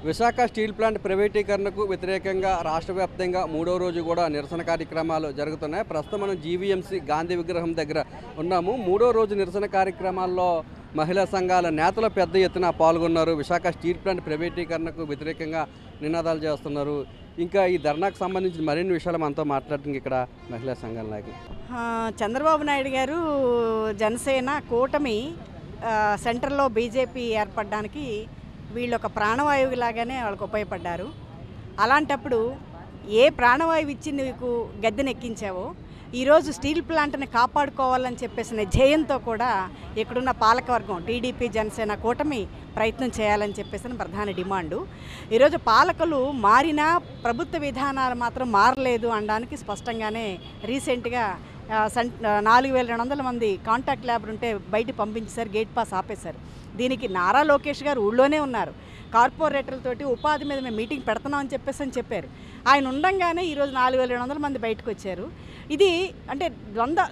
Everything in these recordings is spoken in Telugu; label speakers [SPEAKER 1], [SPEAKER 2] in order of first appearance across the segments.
[SPEAKER 1] విశాఖ స్టీల్ ప్లాంట్ ప్రైవేటీకరణకు వ్యతిరేకంగా రాష్ట్ర వ్యాప్తంగా మూడో రోజు కూడా నిరసన కార్యక్రమాలు జరుగుతున్నాయి. ప్రస్తుతం మనం జీవీఎంసీ గాంధీ విగ్రహం దగ్గర ఉన్నాము. మూడో రోజు నిరసన కార్యక్రమాల్లో మహిళా సంఘాల నేతలు పెద్ద ఎత్తున పాల్గొన్నారు. విశాఖ స్టీల్ ప్లాంట్ ప్రైవేటీకరణకు వ్యతిరేకంగా నినాదాలు చేస్తున్నారు. ఇంకా ఈ ధర్నాకు సంబంధించిన మరిన్ని విషయాలు మనతో మాట్లాడుతుంది ఇక్కడ మహిళా సంఘాల నాయకులు.
[SPEAKER 2] చంద్రబాబు నాయుడు గారు జనసేన కూటమి సెంట్రల్లో బీజేపీ ఏర్పడడానికి వీళ్ళు ఒక ప్రాణవాయువులాగానే వాళ్ళకు ఉపయోగపడ్డారు. అలాంటప్పుడు ఏ ప్రాణవాయువు ఇచ్చి నీకు గద్దెనెక్కించావో ఈరోజు స్టీల్ ప్లాంట్ని కాపాడుకోవాలని చెప్పేసిన ధ్యేయంతో కూడా ఇక్కడున్న పాలకవర్గం టీడీపీ జనసేన కూటమి ప్రయత్నం చేయాలని చెప్పేసిన ప్రధాన డిమాండు. ఈరోజు పాలకులు మారినా ప్రభుత్వ విధానాలు మాత్రం మారలేదు అనడానికి స్పష్టంగానే రీసెంట్గా 4200 మంది కాంటాక్ట్ ల్యాబ్ ఉంటే బయట పంపించేశారు, గేట్ పాస్ ఆపేశారు. దీనికి నారా లోకేష్ గారు ఊళ్ళోనే ఉన్నారు. కార్పొరేటర్లతోటి ఉపాధి మీద మేము మీటింగ్ పెడుతున్నామని చెప్పారు. ఆయన ఉండంగానే ఈరోజు 4200 మంది బయటకు వచ్చారు. ఇది అంటే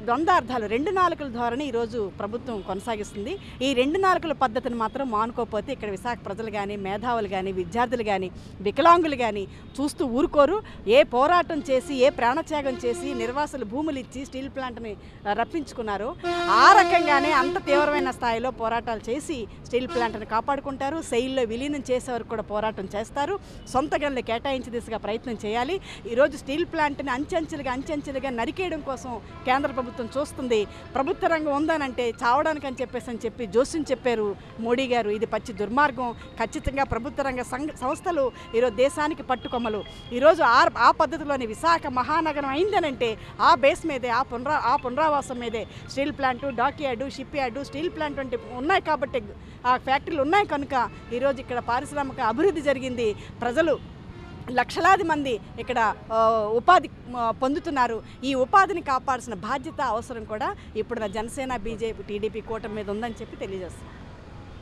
[SPEAKER 2] ద్వంద్వార్థాలు, రెండు నాలుకల ధోరణి ఈరోజు ప్రభుత్వం కొనసాగిస్తుంది. ఈ రెండు నాలుకల పద్ధతిని మాత్రం మానుకోకపోతే ఇక్కడ విశాఖ ప్రజలు కానీ, మేధావులు కానీ, విద్యార్థులు కానీ, వికలాంగులు కానీ చూస్తూ ఊరుకోరు. ఏ పోరాటం చేసి, ఏ ప్రాణత్యాగం చేసి నిర్వాసులు భూములు ఇచ్చి స్టీల్ ప్లాంట్ని రప్పించుకున్నారో ఆ రకంగానే అంత తీవ్రమైన స్థాయిలో పోరాటాలు చేసి స్టీల్ ప్లాంట్ని కాపాడుకుంటారు. సెయిల్లో విలీనం చేసే వరకు కూడా పోరాటం చేస్తారు. సొంత గనులు కేటాయించే దిశగా ప్రయత్నం చేయాలి. ఈరోజు స్టీల్ ప్లాంట్ని అంచెంచెలుగా నరికేయడం కోసం కేంద్ర ప్రభుత్వం చూస్తుంది. ప్రభుత్వ రంగం ఉందనంటే చావడానికి అని చెప్పి జోస్యం చెప్పారు మోడీ గారు. ఇది పచ్చి దుర్మార్గం. ఖచ్చితంగా ప్రభుత్వ రంగ సంస్థలు ఈరోజు దేశానికి పట్టుకొమ్మలు. ఈరోజు ఆ పద్ధతిలోని విశాఖ మహానగరం అయిందనంటే ఆ బేస్ మీదే, ఆ పునరావాసం మీదే steel plant, dock yard, ship yard, steel plant వంటి ఉన్నాయి కాబట్టి, ఆ ఫ్యాక్టరీలు ఉన్నాయి కనుక ఈరోజు ఇక్కడ పారిశ్రామిక అభివృద్ధి జరిగింది. ప్రజలు లక్షలాది మంది ఇక్కడ ఉపాధి పొందుతున్నారు. ఈ ఉపాధిని కాపాడాల్సిన బాధ్యత, అవసరం కూడా ఇప్పుడు జనసేన, బీజేపీ, టీడీపీ కూటమి మీద ఉందని చెప్పి తెలియజేస్తారు.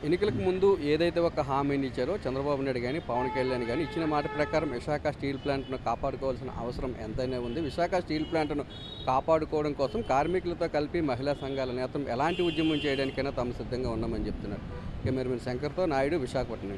[SPEAKER 1] ఎన్నికలకు ముందు ఏదైతే ఒక హామీని ఇచ్చారో చంద్రబాబు నాయుడు కానీ, పవన్ కళ్యాణ్ కానీ ఇచ్చిన మాట ప్రకారం విశాఖ స్టీల్ ప్లాంట్ను కాపాడుకోవాల్సిన అవసరం ఎంతైనా ఉంది. విశాఖ స్టీల్ ప్లాంట్ను కాపాడుకోవడం కోసం కార్మికులతో కలిపి మహిళా సంఘాల నేతలు ఎలాంటి ఉద్యమం చేయడానికైనా తాము సిద్ధంగా ఉన్నామని చెప్తున్నారు. కెమెరామెన్ శంకర్తో నాయుడు, విశాఖపట్నం.